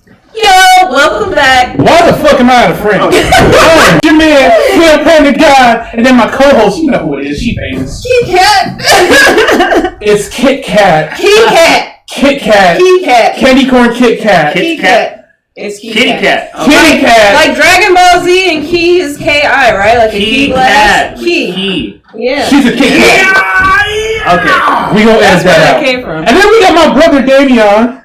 Yo, welcome back. Why the fuck am I out of frame? Your man, Clear Panda God, and then my co-host, you know who it is, she famous. Kit Kat. It's Kit Kat. Kit Kat. Kit Kat. Kit Kat. Candy corn Kit Kat. Kit Kat. It's Kitty Kat. Kitty Kat. Like Dragon Ball Z and Key is K-I, right? Like a key glass. Key. Yeah. She's a Kit Kat. Okay. We gonna edit That's where that that out. came from. And then we got my brother Davion,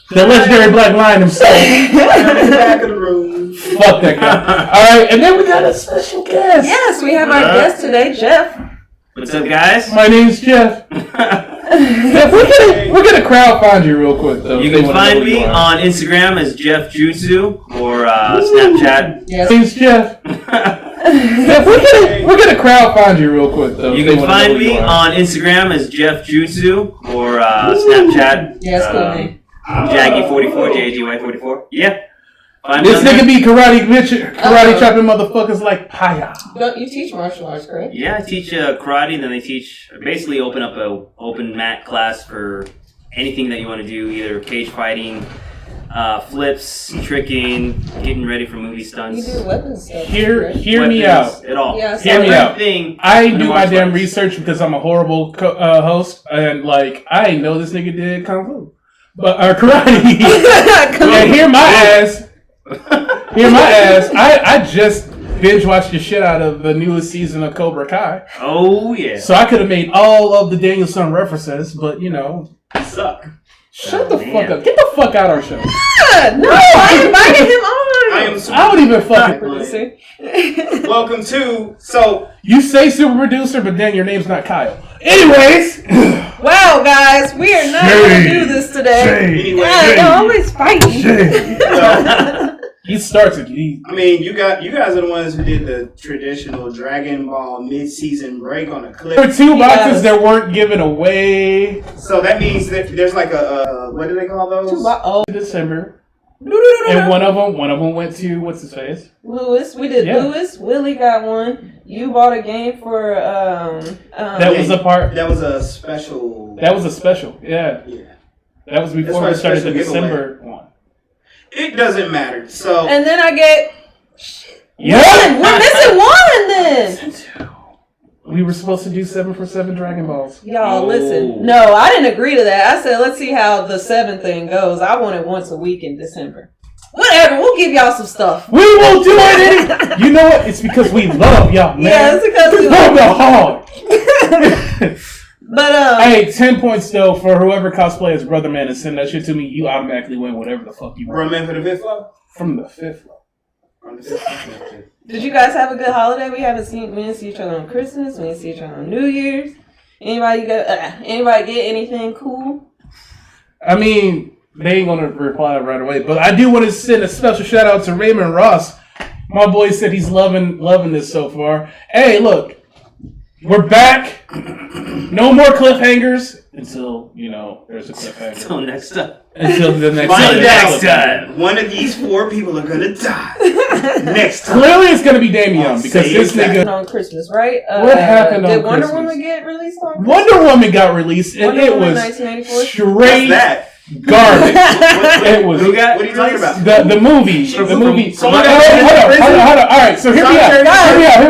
the legendary Black Lion himself. Back of the room. Fuck that guy. Alright, and then we got a special guest. Yes, we have our guest today, Jeff. What's up, guys? My name's Jeff. Jeff, we're gonna crowd find you real quick though. You can find me on Instagram as Jeff Jutsu or Snapchat. Yes. My name's Jeff. Jeff, we're gonna crowd find you real quick though. You can find me on Instagram as Jeff Jutsu or Snapchat. Yeah, it's cool name. Jaggy44, JAGY44. Yeah. Find me This on nigga there. be karate chopping motherfuckers like Paya. Don't you teach martial arts, correct? Yeah, I teach karate, and then I basically open up a open mat class for anything that you want to do, either cage fighting, flips, tricking, getting ready for movie You stunts. do weapons stuff. Hear me Weapons, out. It all. Yeah, Hear me out. Everything I in ain't the do my martial damn arts. research because I'm a horrible host, and like I ain't know this nigga did kung fu, but karate. And hear my ass. I just binge watched the shit out of the newest season of Cobra Kai. Oh, yeah. So I could have made all of the Danielson references, but you know, Suck. shut the fuck up. Get the fuck out of our show. No, I invited him on. I don't even fucking. Producer. Welcome to You say super producer, but then your name's not Kyle. Anyways, Wow, guys, we are not going to do this today. anyway. Yeah, they're always fighting. he starts it. I mean, you guys are the ones who did the traditional Dragon Ball mid-season break on a clip. There were two boxes Yes. that weren't given away So that means that there's like a what do they call those? Oh, in December, and one of them went to what's his face. Lewis, we did Yeah. Lewis. Willie got one. You bought a game for That was a part. That was a special. That was a special. Yeah, Yeah. that was before That's we started the special December one. It doesn't matter. So and then I get Yeah, one. We're missing one then. we were supposed to do 7 for 7 Dragon Balls. Y'all, Oh. listen. No, I didn't agree to that. I said, let's see how the 7 thing goes. I want it once a week in December. Whatever, we'll give y'all some stuff. We will do it. You know what? It's because we love y'all, man. Yeah, it's because we love the hard. But Hey, 10 points though for whoever cosplays Brother Man and send that shit to me. You automatically win whatever the fuck you want. run man for the fifth floor. From the 5th floor. From the fifth floor. did you guys have a good holiday? We didn't see each other on Christmas. We didn't see each other on New Year's. Anybody get anything cool? I mean, they ain't gonna reply right away, but I do want to send a special shout out to Raymond Ross. My boy said he's loving this so far. Hey, look, we're back. No more cliffhangers until there's a cliffhanger. Until next time. Until the next Find next out. time. One of these 4 people are gonna die next time. Clearly, it's gonna be Dameon because Say this it back. nigga. On Christmas, right? What happened on Did Wonder Christmas? Woman get released on Christmas? Wonder Woman got released and Wonder it Woman was 1984? What's straight that? garbage. It was Who got What are you talking about? the movie. The movie. So Hold what- on. All right, so hear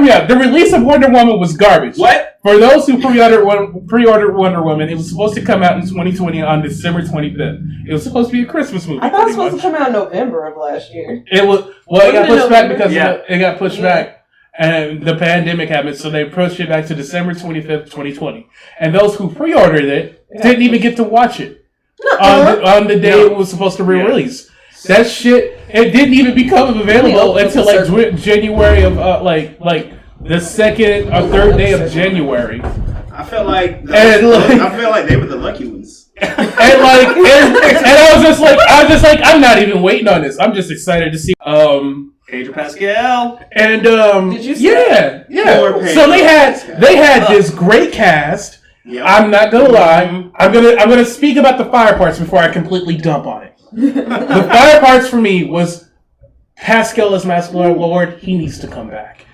me out. The release of Wonder Woman was garbage. What? For those who pre-ordered Wonder Woman, it was supposed to come out in 2020 on December 25th. It was supposed to be a Christmas movie. I thought it was pretty supposed to come out in November of last year. It was it Wasn't got it pushed back November? because Yeah. it got pushed back, and the pandemic happened, so they pushed it back to December 25th, 2020. And those who pre-ordered it didn't even get to watch it on the day it was supposed to be released. That shit, it didn't even become available until like January of like the second or third day of January. I feel like And, like- I feel like they were the lucky ones. And I was just like, I'm not even waiting on this. I'm just excited to see. Pedro Pascal. And Did you see yeah. Poor So they Pedro had this great cast. Yep. I'm not gonna lie. I'm gonna speak about the fire parts before I completely dump on it. The fire parts for me was Pascal as Master Lord. He needs to come back.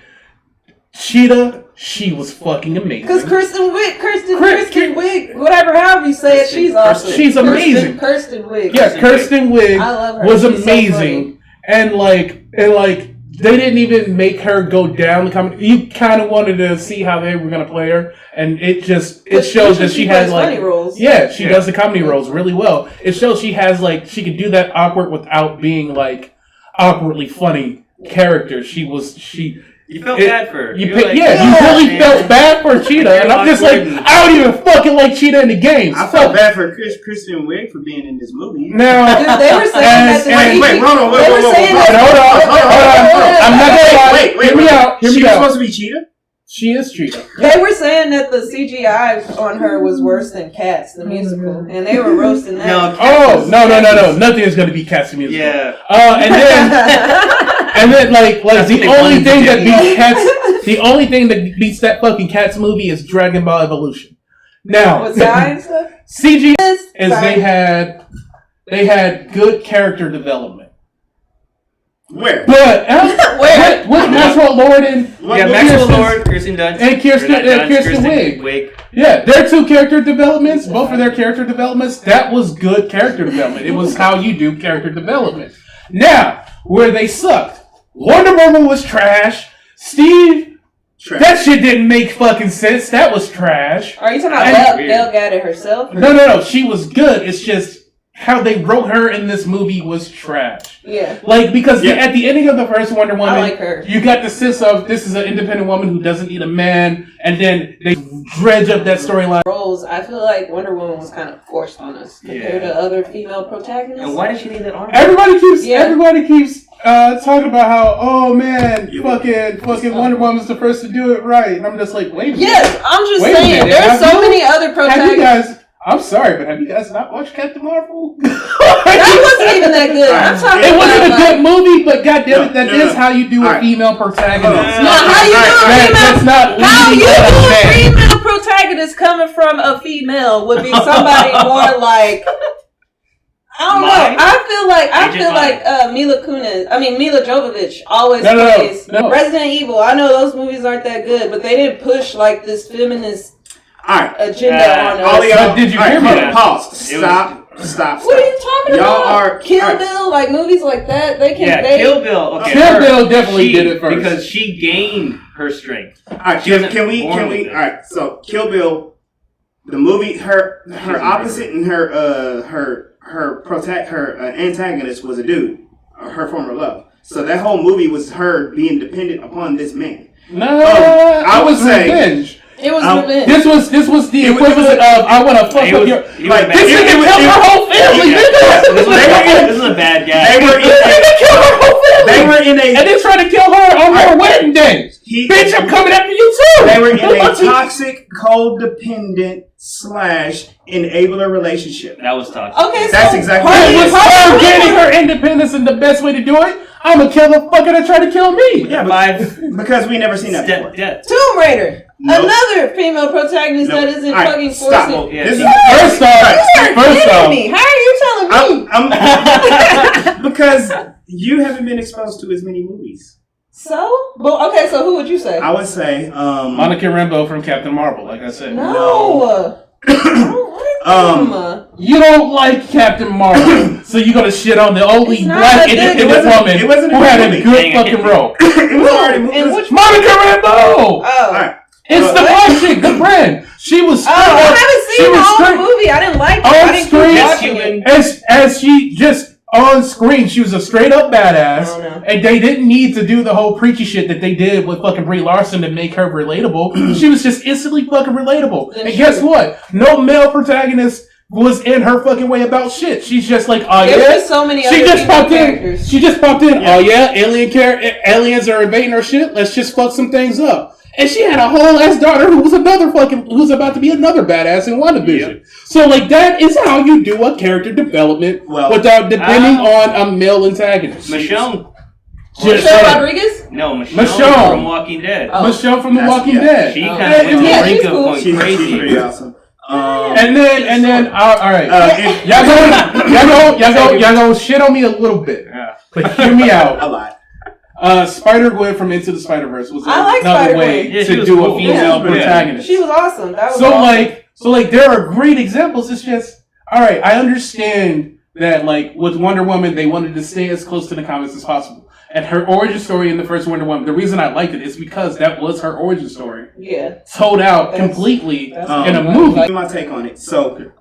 Cheetah she was fucking amazing. Because Kristen Wiig, whatever, however you say it, she's awesome. She's amazing. Kirsten Wiig. Yeah, Kirsten Wiig I love her. was She's amazing, and like they didn't even make her go down the comedy. You kind of wanted to see how they were gonna play her, and it shows that she has like funny roles. Yeah, she does the comedy roles really well. It shows she has like she can do that awkward without being like awkwardly funny character. You felt bad for her. You really felt bad for Cheetah, and I'm just like, I don't even fucking like Cheetah in the games. I felt bad for Kristen Wiig for being in this movie. Now, they were saying wait, hold on. I'm not gonna lie. Wait, hear me out. She was supposed to be Cheetah? She is Cheetah. They were saying that the CGI on her was worse than Cats, the musical, and they were roasting that. No. Nothing is going to be Cats the musical. Yeah. And then like the only thing that beats Cats, the only thing that beats that fucking Cats movie is Dragon Ball Evolution. Now, with Zion stuff? CGI is they had good character development. Where? But with Maxwell Lord and Maxwell Lord, Kirsten Dunst, and Kirsten Wiig. Yeah, their two character developments, both of their character developments, that was good character development. It was how you do character development. Now, where they sucked, Wonder Woman was trash. Steve, that shit didn't make fucking sense. That was trash. Are you talking about Gal Gadot herself? No. She was good. It's just how they wrote her in this movie was trash. Yeah. Like, because at the ending of the first Wonder Woman, I like her. You got the sense of this is an independent woman who doesn't need a man, and then they dredge up that storyline. Roles, I feel like Wonder Woman was kind of forced on us compared to other female protagonists. And why did she need that armor? Everybody keeps talking about how, oh man, fucking Wonder Woman's the first to do it right, and I'm just like, wait a minute. Yes, I'm just saying, there's so many other protagonists. I'm sorry, but have you guys not watched Captain Marvel? That wasn't even that good. I'm talking it wasn't about a good movie, but goddammit, that is how you do a female protagonist. How you do a female protagonist coming from a female would be somebody more like, I don't know. I feel like Mila Jovovich always plays Resident Evil. I know those movies aren't that good, but they didn't push like this feminist agenda on us. Did you hear me? Pause. Stop. What are you talking about? Kill Bill, like movies like that. They can. Kill Bill. Okay. Kill Bill definitely did it first because she gained her strength. All right, can we? All right, so Kill Bill, the movie, her opposite and her antagonist was a dude, her former love. So that whole movie was her being dependent upon this man. No, I would say revenge. It was revenge. This was the equivalent of I want to fuck with your. Like this nigga killed her whole family. This is a bad guy. They were in a and they tried to kill her on her wedding day. Bitch, I'm coming after you too. They were in a toxic, codependent / enabler relationship. That was toxic. Okay, that's exactly. It was her getting her independence, and the best way to do it, I'm gonna kill the fucker that tried to kill me. Yeah, because we never seen that before. Tomb Raider. Nope. Another female protagonist that isn't fucking forcing. First off, how are you telling me? Because you haven't been exposed to as many movies. So who would you say? I would say Monica Rambeau from Captain Marvel, like I said. No. You don't like Captain Marvel, so you're gonna shit on the only black independent woman who had a good fucking role. It was already Monica Rambeau. Oh. All right. It's the black chick, the friend. She was. I haven't seen the whole movie. I didn't like it. I didn't watching it. As she just on screen, she was a straight up badass, and they didn't need to do the whole preachy shit that they did with fucking Brie Larson to make her relatable. She was just instantly fucking relatable. And guess what? No male protagonist was in her fucking way about shit. She's just like, oh yeah. There's so many other characters. She just popped in. Oh yeah, aliens are invading our shit. Let's just fuck some things up. And she had a whole ass daughter who's about to be another badass in WandaVision. Yep. So like that is how you do a character development without depending on a male antagonist. Michonne Rodriguez? No, Michonne from Walking Dead. Michonne from The Walking Dead. She kind of went to the brink of going crazy. She's pretty awesome. And then, all right, y'all go shit on me a little bit, but hear me out. A lot. Spider-Gwen from Into the Spider-Verse was I like another way to do a female protagonist. She was awesome. That was So there are great examples. It's just, all right, I understand that, like, with Wonder Woman, they wanted to stay as close to the comics as possible. And her origin story in the first Wonder Woman, the reason I liked it is because that was her origin story. Yeah. Told out completely in a movie. My take on it. So,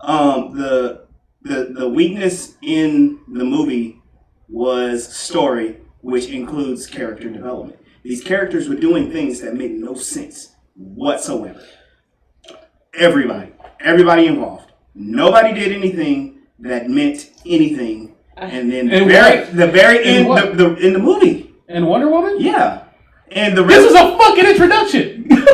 the weakness in the movie was story, which includes character development. These characters were doing things that made no sense whatsoever. Everybody involved. Nobody did anything that meant anything. And then the very end, in the movie. In Wonder Woman? Yeah. And this is a fucking introduction. Let's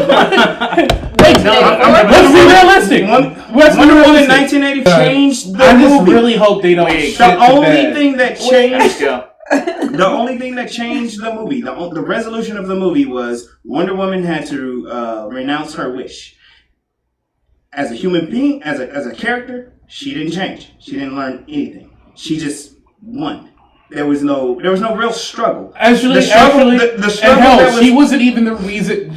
be realistic. Wonder Woman 1980 changed the movie. I just really hope they don't. The only thing that changed. The only thing that changed the movie, the resolution of the movie was Wonder Woman had to renounce her wish. As a human being, as a character, she didn't change. She didn't learn anything. She just won. There was no real struggle. The struggle she wasn't even the reason.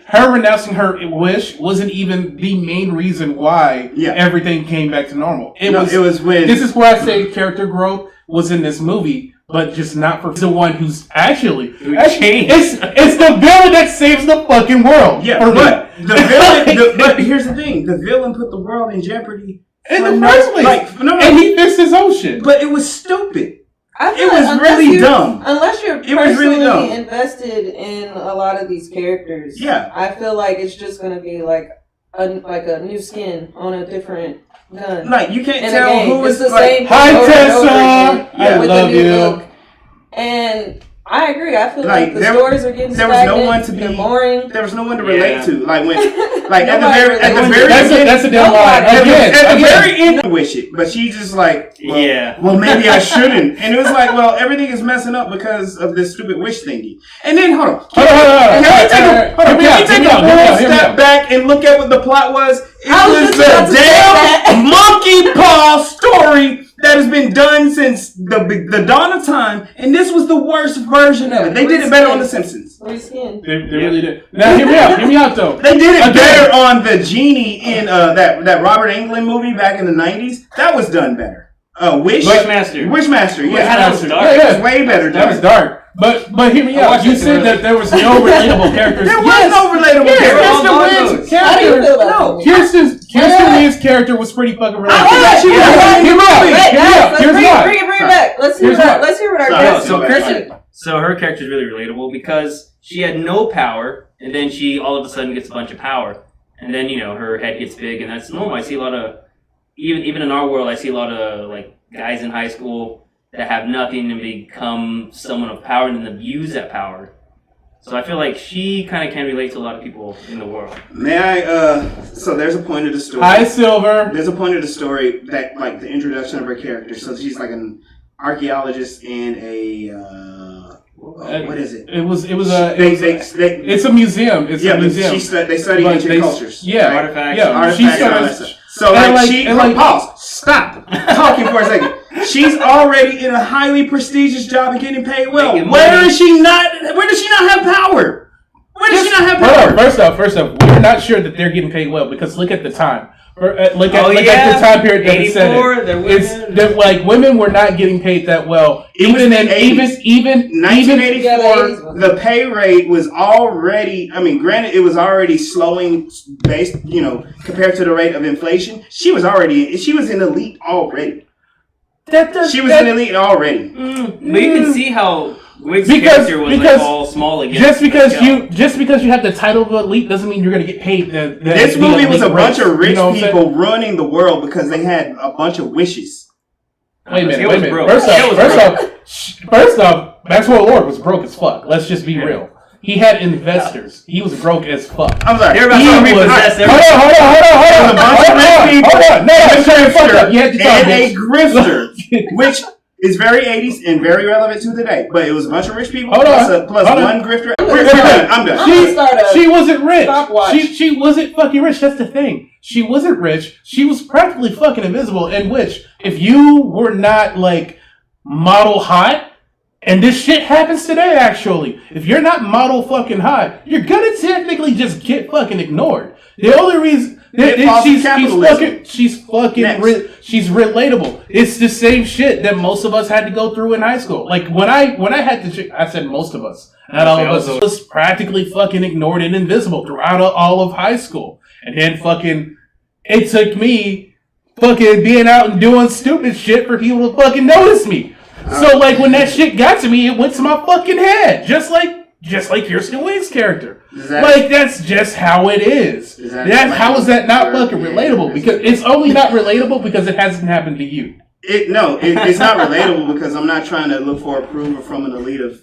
Her renouncing her wish wasn't even the main reason why everything came back to normal. It was when this is where I say character growth was in this movie. But just not for the one who's actually changed. It's the villain that saves the fucking world. Yeah, but the villain. But here's the thing: the villain put the world in jeopardy in the first place. And he fixed his own shit. But it was stupid. It was really dumb. Unless you're personally invested in a lot of these characters, I feel like it's just gonna be like a new skin on a different gun. Like you can't tell who is the same. Hi Tessa, I love you. Look. And I agree. I feel like the stories are getting stagnant. There was no one to be boring. There was no one to relate to. Like when, at the very end, that's a damn lie. At the very end, I wish it, but she just like, well, maybe I shouldn't. And it was like, well, everything is messing up because of this stupid wish thingy. And then hold on, can we take a full step back and look at what the plot was? It was the damn monkey paw story that has been done since the dawn of time, and this was the worst version of it. They did it better on The Simpsons. They really did. Now, hear me out, though. They did it better on the genie in that Robert Englund movie back in the 90s. That was done better. Wishmaster. Yeah, that was dark. It was way better. That was dark. But hear me out. You said that there was no relatable characters. There was no relatable characters. How do you feel about Kirsten Wiig's character was pretty fucking relatable. Hear me out. Bring it back. Let's hear what our guest said. So her character is really relatable because she had no power, and then she all of a sudden gets a bunch of power, and then her head gets big, and that's normal. I see a lot of even in our world, I see a lot of like guys in high school that have nothing and become someone of power and then abuse that power. So I feel like she kind of can relate to a lot of people in the world. May I, so there's a point of the story. Hi, Silver. There's a point of the story that, like, the introduction of her character. So she's like an archaeologist and what is it? It's a museum. It's a museum. They study ancient cultures. Yeah. Artifacts. So pause. Stop talking for a second. She's already in a highly prestigious job and getting paid well. Where does she not have power? First off, we're not sure that they're getting paid well because look at the time. Look at the time period that it said it. Like women were not getting paid that well. Even 1984, the pay rate was already. I mean, granted, it was already slowing based, compared to the rate of inflation. She was in elite already. She was in elite already. But you can see how Wig's character was like all small again. Just because you have the title of elite doesn't mean you're going to get paid. This movie was a bunch of rich people running the world because they had a bunch of wishes. Wait a minute. First off, Maxwell Lord was broke as fuck. Let's just be real. He had investors. He was broke as fuck. I'm sorry. Hold on. No, I'm trying to fuck up. You had to talk. And a grifter, which is very 80s and very relevant to today. But it was a bunch of rich people plus one grifter. I'm done. She wasn't rich. She wasn't fucking rich. That's the thing. She wasn't rich. She was practically fucking invisible. In which, if you were not like model hot, And this shit happens today, actually. If you're not model fucking hot, you're gonna technically just get fucking ignored. The only reason she's relatable. It's the same shit that most of us had to go through in high school. Like when I had to, I said most of us, not all of us, was practically fucking ignored and invisible throughout all of high school. And then fucking, it took me fucking being out and doing stupid shit for people to fucking notice me. So like when that shit got to me, it went to my fucking head, just like Kirsten Wiig's character. That's just how it is. How is that not fucking relatable? Because it's only not relatable because it hasn't happened to you. It's not relatable because I'm not trying to look for approval from an elite of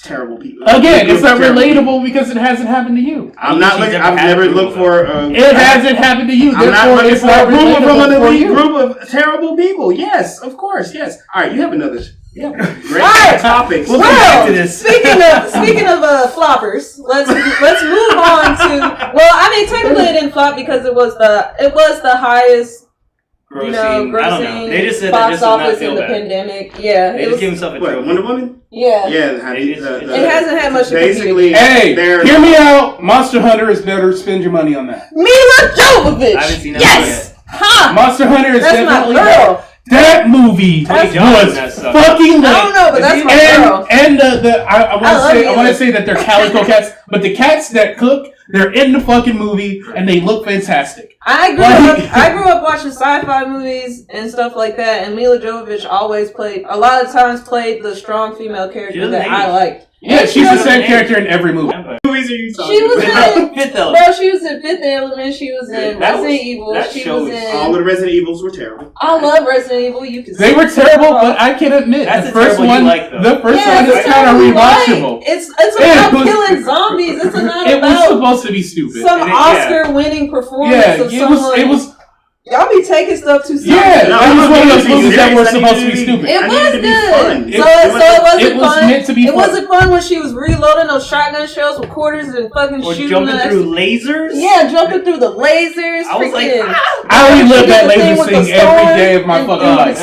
terrible people. Again, it's not relatable because it hasn't happened to you. I've never looked for. It hasn't happened to you. I'm not looking for approval from an elite group of terrible people. Yes, of course. Yes. All right, you have another. Yeah, great topics. We'll get back to this. Speaking of floppers, let's move on to. Well, I mean, technically it didn't flop because it was the highest. Grossing, I don't know. They just said box that office in the pandemic. Yeah, they just gave himself a trophy. Wonder Woman. Yeah. It hasn't had much. Basically, hey, hear me out. Monster Hunter is better. Spend your money on that. Mila Jovovich. I haven't seen that yet. Ha! Monster Hunter is definitely my girl. That movie was fucking lit. I don't know, but that's my girl. And I want to say that they're calico cats, but the cats that cook, they're in the fucking movie and they look fantastic. I grew up watching sci-fi movies and stuff like that, and Mila Jovovich always played the strong female character that I liked. Yeah, she's the same character in every movie. Movies are you talking She was about? in Fifth Element. Bro, she was in Fifth Element. She was in Resident Evil. She was in. All of the Resident Evils were terrible. I love Resident Evil. You can. They were terrible, but I can admit the first one is kind of rewatchable. It's about killing zombies. It's not it about. Was supposed to be stupid. Some Oscar-winning performance of someone. It was. Y'all be taking stuff too seriously. Yeah, that was one of those movies that were supposed to be stupid. It was good. So it wasn't fun. Meant to be fun. Wasn't fun when she was reloading those shotgun shells with quarters and fucking shooting. Jumping through lasers? Yeah, jumping through the lasers. I was like, I relive that laser scene every day of my fucking life.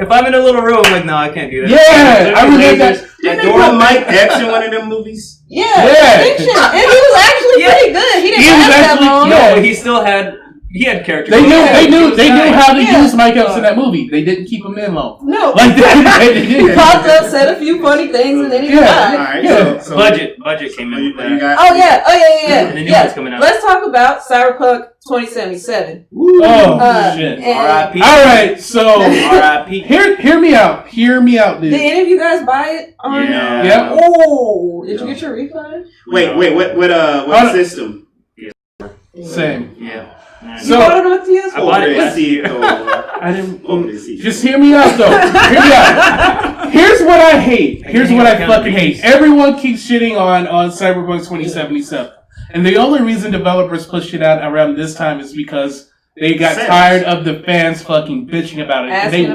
If I'm in a little room, I'm like, no, I can't do that. Yeah, I relive that. Didn't they put Mike Epps in one of them movies? Yeah. And he was actually pretty good. He didn't last that long. No, but he still had characters. They knew how to use Mike Epps in that movie. They didn't keep him in long. No. Like he popped up, said a few funny things, and then he died. All right. So budget came in. Oh yeah. And the new one's coming out. Let's talk about Cyberpunk 2077. Oh shit! R.I.P. All right, so R.I.P. Hear me out, dude. Did any of you guys buy it? Yeah. Oh, did you get your refund? Wait. What system? Same. Yeah. You bought it on PS4? I bought it. I didn't. Just hear me out, though. Hear me out. Here's what I hate. Here's what I fucking hate. Everyone keeps shitting on Cyberpunk 2077. And the only reason developers pushed it out around this time is because they got tired of the fans fucking bitching about it. And they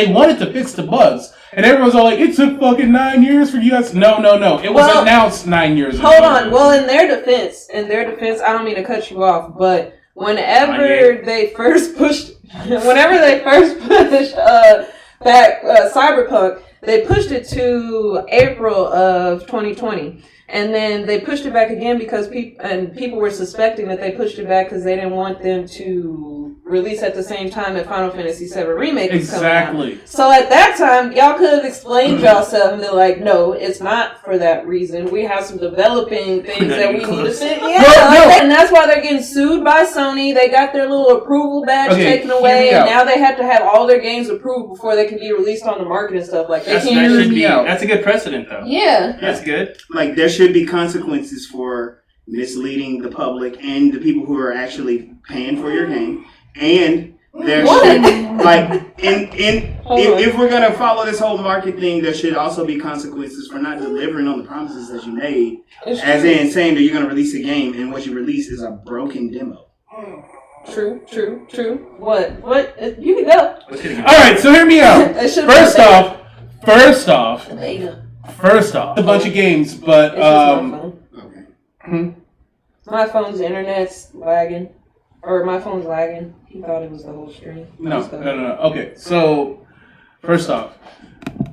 wanted to fix the bugs. And everyone's all like, it took fucking 9 years for you guys. No. It was announced 9 years ago. Hold on. Well, in their defense, I don't mean to cut you off, but whenever they first pushed back Cyberpunk, they pushed it to April of 2020. And then they pushed it back again because people were suspecting that they pushed it back because they didn't want them to release at the same time that Final Fantasy VII Remake was coming out. So at that time, y'all could have explained yourself, and they're like, no, it's not for that reason. We have some developing things that we need to fix. And that's why they're getting sued by Sony. They got their little approval badge taken away, and now they have to have all their games approved before they can be released on the market and stuff like that. That's a good precedent, though. Yeah. That's good. Like, there should be consequences for misleading the public and the people who are actually paying for your game. And there should, like, if we're gonna follow this whole market thing, there should also be consequences for not delivering on the promises that you made. As in saying that you're gonna release a game and what you release is a broken demo. True. What? You can go. All right, so hear me out. First off, a bunch of games, but my phone's internet's lagging, or my phone's lagging. He thought it was the whole screen. No. Okay, so First off,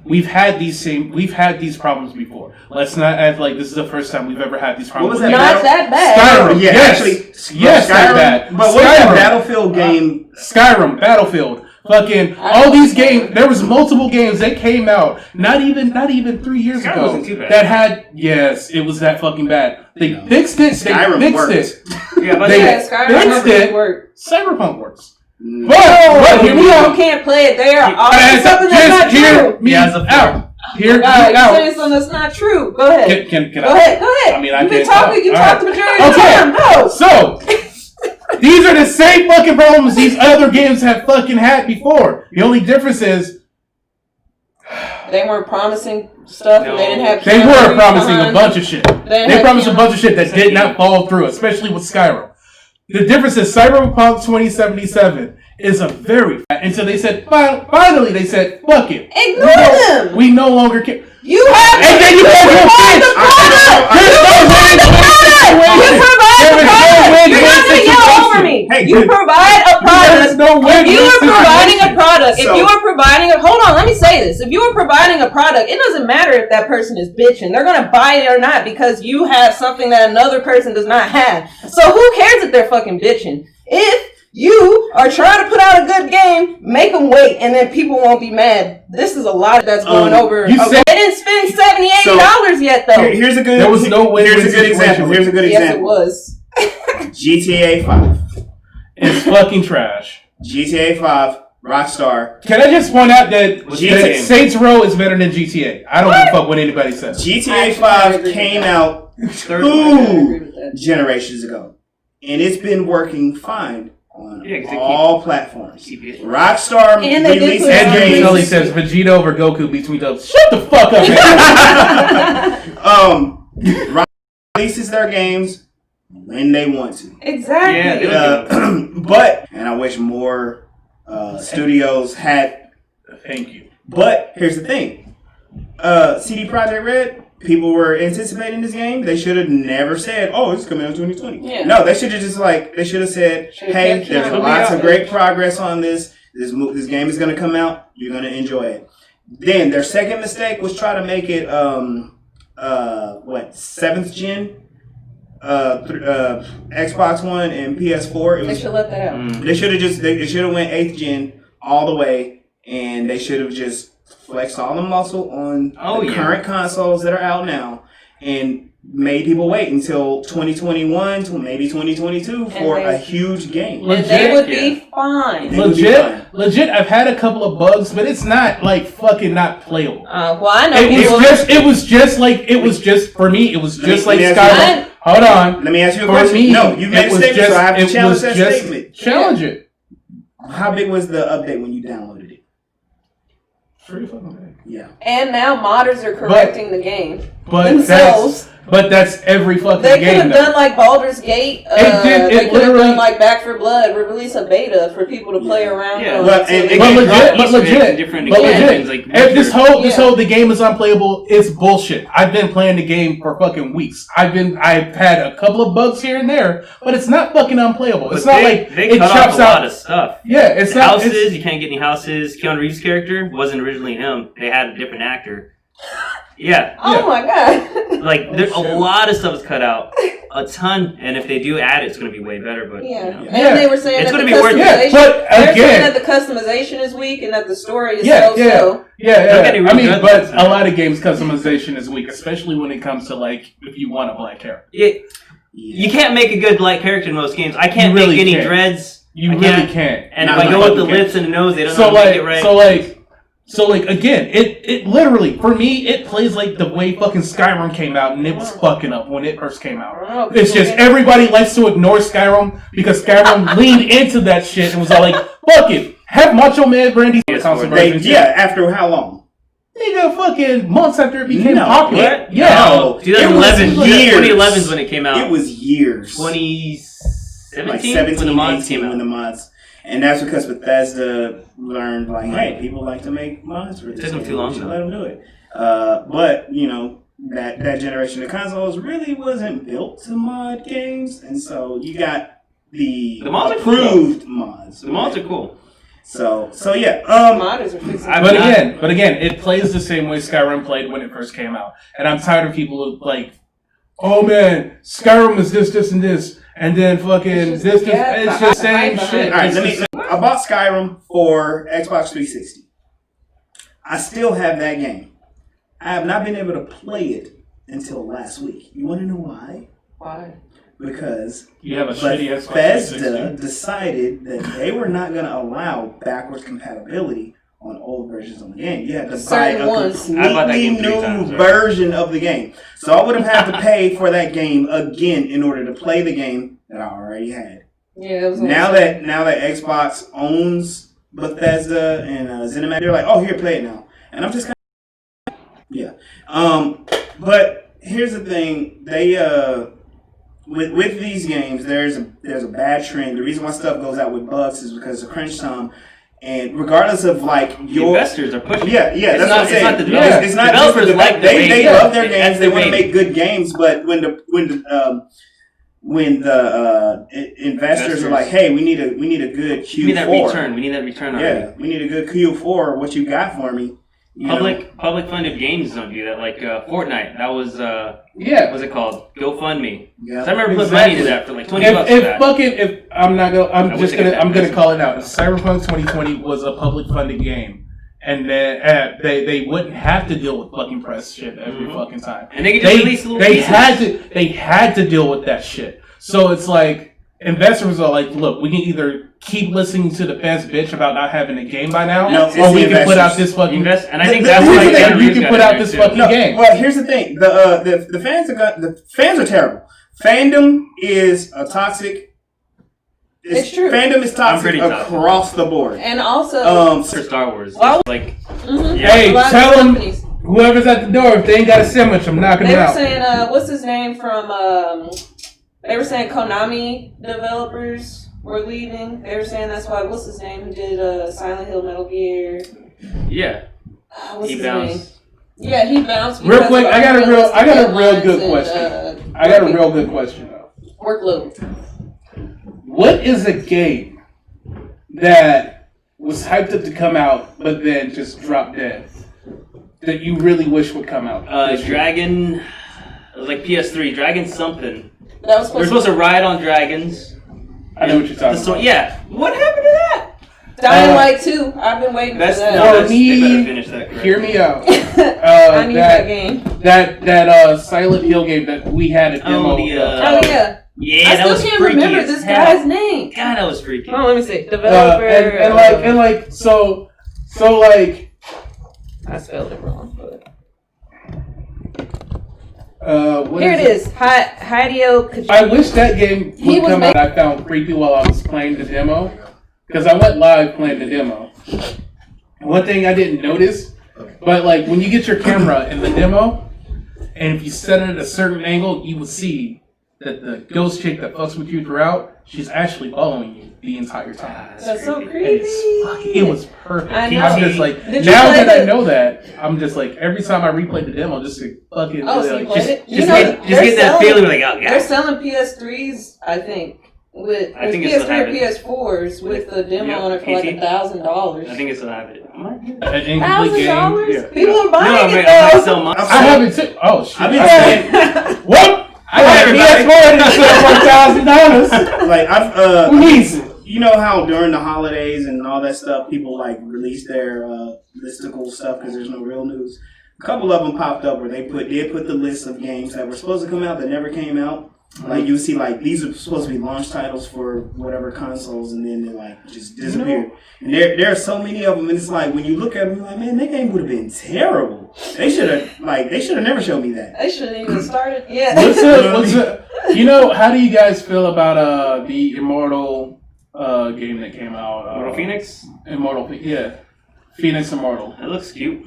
we've had these problems before. Let's not act like this is the first time we've ever had these problems. What was that? Not that bad. Skyrim. Yeah, yes. actually, Yes, Skyrim, that bad. But what's that Battlefield game? Skyrim, Battlefield. Fucking all these games. There was multiple games that came out not even 3 years Skyrim ago wasn't too bad. that had it was that fucking bad. They fixed it. Skyrim worked. Yeah, but Skyrim fixed worked. Cyberpunk works. But here we you go. can't play it there. Something that's not hear true. me out. Hear me You're out. saying something that's not true. Go ahead. Can Go ahead. I mean, I You've been can't talking. You talked the majority of the time. Go. So. These are the same fucking problems these other games have fucking had before. The only difference is they weren't promising stuff. No. And they didn't have. They were promising a bunch of shit. They promised a bunch of shit that did not fall through, especially with Skyrim. The difference is Cyberpunk 2077 is a very and so they said finally they said fuck it. Ignore them. We no longer care. You have and then you provide the product. You provide the product. You're not going to yell over me. You provide a product. If you are providing a product, if you are providing a hold on, let me say this. If you are providing a product, it doesn't matter if that person is bitching. They're going to buy it or not because you have something that another person does not have. So who cares if they're fucking bitching? If you are trying to put out a good game, make them wait, and then people won't be mad. This is a lot that's going over. They didn't spend $70-$80 yet, though. Here's a good. There was no way. Here's a good example. Here's a good example. Yes, it was. GTA 5. It's fucking trash. GTA 5. Rockstar. Can I just point out that Saints Row is better than GTA? I don't give a fuck what anybody says. GTA 5 came out 2 generations ago, and it's been working fine on all platforms. Rockstar releases games. Sully says Vegeta over Goku between those. Shut the fuck up, man. Rockstar releases their games when they want to. Exactly. But I wish more studios had. Thank you. But here's the thing. CD Projekt Red. People were anticipating this game. They should have never said, "Oh, it's coming out in 2020." Yeah. No, they should have just they should have said, "Hey, there's lots of great progress on this. This game is going to come out. You're going to enjoy it." Then their second mistake was try to make it 7th gen, Xbox One and PS4. They should let that out. They should have they should have went 8th gen all the way, and they should have just flexed all the muscle on the current consoles that are out now and made people wait until 2021 to maybe 2022 for a huge game. Legit, they would be fine. Legit, I've had a couple of bugs, but it's not like fucking not playable. Well, I know it was just for me, it was just like Skyrim. Hold on. Let me ask you a question. No, you made a statement, so I have to challenge that statement. Challenge it. How big was the update when you downloaded it? Yeah. And now modders are correcting the game themselves. But that's every fucking game. They could have done like Baldur's Gate. They could have done like Back 4 Blood, release a beta for people to play around. Yeah, but legit. This whole the game is unplayable. It's bullshit. I've been playing the game for fucking weeks. I've had a couple of bugs here and there, but it's not fucking unplayable. It's not like they cut off a lot of stuff. Yeah, it's not houses. You can't get any houses. Keanu Reeves' character wasn't originally him. They had a different actor. Yeah. Oh my god. Like there's a lot of stuff is cut out, a ton, and if they do add it, it's going to be way better. But and they were saying it's that going to be worth it. But they're saying that the customization is weak and that the story is so. I mean, but a lot of games customization is weak, especially when it comes to like if you want a black character. You can't make a good black character in most games. I can't make any dreads. You really can't. And if I go with the lips and the nose, they don't know how to make it right. So again, it literally, for me, it plays like the way fucking Skyrim came out, and it was fucking up when it first came out. It's just, everybody likes to ignore Skyrim, because Skyrim leaned into that shit and was all like, fuck it, have Macho Man Brandy after how long? Nigga, fucking months after it became popular. No, 2011 is when it came out. It was years. 2017? Like 17, when the mods came out. When the mods. And that's because Bethesda learned, like, hey, people like to make mods for this. It took them too long. Let them do it. But, you know, that generation of consoles really wasn't built to mod games. And so you got the mods approved mods. The mods are cool. So yeah. But again, it plays the same way Skyrim played when it first came out, and I'm tired of people like, oh man, Skyrim is this, and this, and then fucking it's just same shit. All right, I bought Skyrim for Xbox 360. I still have that game. I have not been able to play it until last week. You want to know why? Why? Because you have a shitty Xbox Bethesda decided that they were not going to allow backwards compatibility on old versions of the game. You had to buy a completely new version of the game. So I would have had to pay for that game again in order to play the game that I already had. Yeah, it was now that Xbox owns Bethesda and ZeniMax, they're like, oh, here, play it now. And I'm just kind of, yeah. But here's the thing. They, with these games, there's a bad trend. The reason why stuff goes out with bugs is because of crunch time. And regardless of like the investors are pushing. Yeah, that's what I'm saying. It's not the developers. It's not developers just like they love their games. They want to make good games, but when the investors are like, hey, we need a good Q4. We need that return. Yeah, we need a good Q4. What you got for me? Public funded games don't do that. Like Fortnite, that was what's it called? GoFundMe. Yeah, so I remember putting money to that for like $20. I'm gonna call it out. Cyberpunk 2020 was a public funded game, and then they wouldn't have to deal with fucking press shit every fucking time. And they could just release little pieces. They had to deal with that shit. So it's like investors are like, look, we can either keep listening to the fans bitch about not having a game by now, or we can put out this fucking and I think that's why you can put out this fucking game. Well, here's the thing: the fans are terrible. Fandom is a toxic. It's true. Fandom is toxic across the board, and also for Star Wars. Hey, tell them whoever's at the door if they ain't got a sandwich, I'm knocking them out. They were saying, what's his name from? They were saying Konami developers were leaving. They were saying that's why. What's his name? Who did Silent Hill, Metal Gear? Yeah. What's his bounced. name? Yeah, he bounced. Real quick, I got a real good question. I got a real good question though. Workload. What is a game that was hyped up to come out but then just dropped dead that you really wish would come out? Dragon. It was like PS3. Dragon something. That was We're supposed to ride on dragons. I know what you're talking about. Yeah. What happened to that? Dying Light 2. I've been waiting for that. For me, they better finish that. Hear me out. I need that game. That Silent Hill game that we had a demo. Yeah. Yeah, I still can't remember this guy's name. God, that was freaky. Oh, let me see. Developer. So I spelled it wrong, but. Here it is. Hideo Kojima. I wish that game would come out. I found creepy while I was playing the demo because I went live playing the demo. One thing I didn't notice, but like when you get your camera in the demo, and if you set it at a certain angle, you will see that the ghost chick that fucks with you throughout, she's actually following you the entire time. That's so creepy. It was perfect. I know. I'm just like, now that I know that, I'm just like, every time I replay the demo, just to fucking get that feeling like, oh god. They're selling PS3s, I think. With PS3 or PS4s with the demo on it for like $1,000. I think it's what happened. $1,000? People are buying it though. I haven't seen. Oh shit! What? I got a PS4 and it's $1,000. Like I've who needs it? You know how during the holidays and all that stuff, people like release their listicle stuff because there's no real news. A couple of them popped up where they did put the list of games that were supposed to come out that never came out. Like you see, like these are supposed to be launch titles for whatever consoles, and then they like just disappeared. And there are so many of them, and it's like when you look at them, you're like, man, that game would have been terrible. They should have never showed me that. They shouldn't even started. Yeah. How do you guys feel about the Immortal game that came out? Immortal Phoenix? Phoenix Immortal. It looks cute.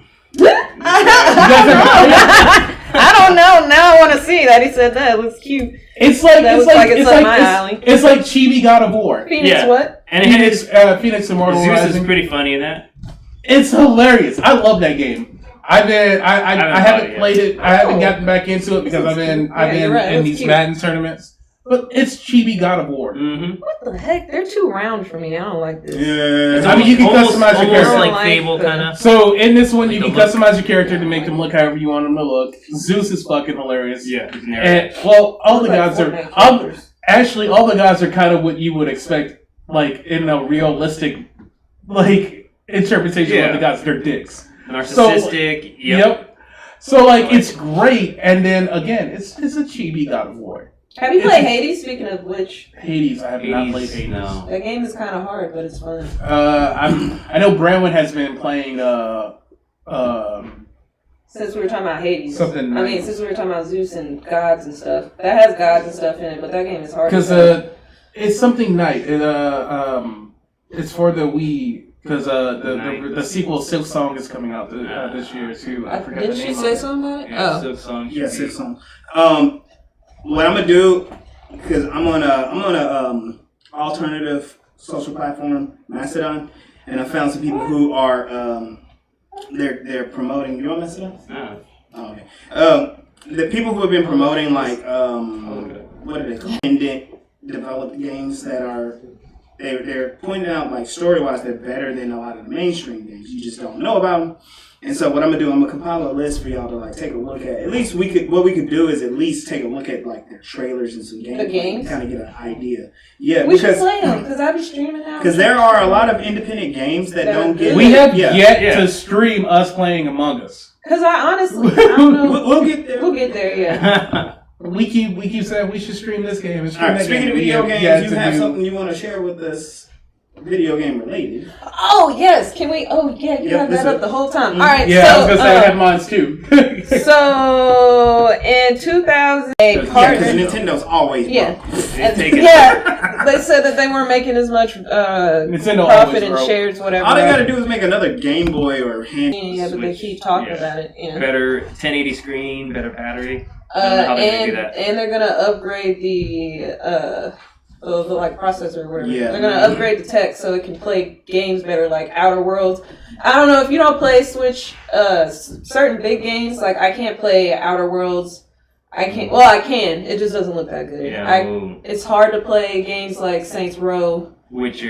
I don't know. Now I want to see that. He said that. It looks cute. It's like Chibi God of War. Phoenix what? And Phoenix Immortal. Zeus is pretty funny in that. It's hilarious. I love that game. I haven't played it. I haven't gotten back into it because I've been in these Madden tournaments. But it's chibi God of War. Mm-hmm. What the heck? They're too round for me. I don't like this. Yeah. I mean, you can customize your character. Like Fable, kind of. So in this one, you can customize your character to make them look however you want them to look. Zeus is fucking hilarious. Yeah. And all the gods are actually all the gods are kind of what you would expect, like in a realistic, like interpretation of the gods. They're dicks. Narcissistic. Yep. So like it's great, and then again, it's a chibi God of War. Have you played Hades? Speaking of which, Hades, I have not played Hades. No. That game is kind of hard, but it's fun. I know Brandon has been playing Since we were talking about Hades, something. since we were talking about Zeus and gods and stuff, that has gods and stuff in it, but that game is hard. Because it's something night. It's for the Wii. Because the sequel Silk Song is coming out this year too. I forgot the name. Did she say something about it? Yeah, Silk Song. Yeah, Silk Song. What I'm gonna do, because I'm on a alternative social platform, Mastodon, and I found some people who are they're promoting. You on Mastodon? No. Oh, okay. The people who have been promoting what are they called? Independent developed games that are. They're pointing out, like, story-wise, they're better than a lot of the mainstream games. You just don't know about them. And so what I'm going to do, I'm going to compile a list for y'all to, like, take a look at. At least what we could do is at least take a look at, like, their trailers and some games. The games? Kind of get an idea. Yeah, we should play them, because I'll be streaming now. Because there are a lot of independent games that don't get... We have yet to stream us playing Among Us. Because I honestly, I don't know. We'll get there. We'll get there, yeah. We keep saying we should stream this game. All right, speaking of video games, you have something you want to share with us, video game related. Oh, yes. Can we? Oh, yeah, you have that up the whole time. All right, yeah, I was going to say I have mine too. So, in 2000, because Nintendo's always they said that they weren't making as much profit and shares, whatever. All they got to do is make another Game Boy or hand. Yeah, but they keep talking about it. Yeah. Better 1080 screen, better battery. And they're gonna upgrade the processor or whatever. Yeah. They're gonna upgrade the tech so it can play games better, like Outer Worlds. I don't know if you don't play Switch. Certain big games, like I can't play Outer Worlds. I can't. Well, I can. It just doesn't look that good. Yeah. It's hard to play games like Saints Row. Witcher.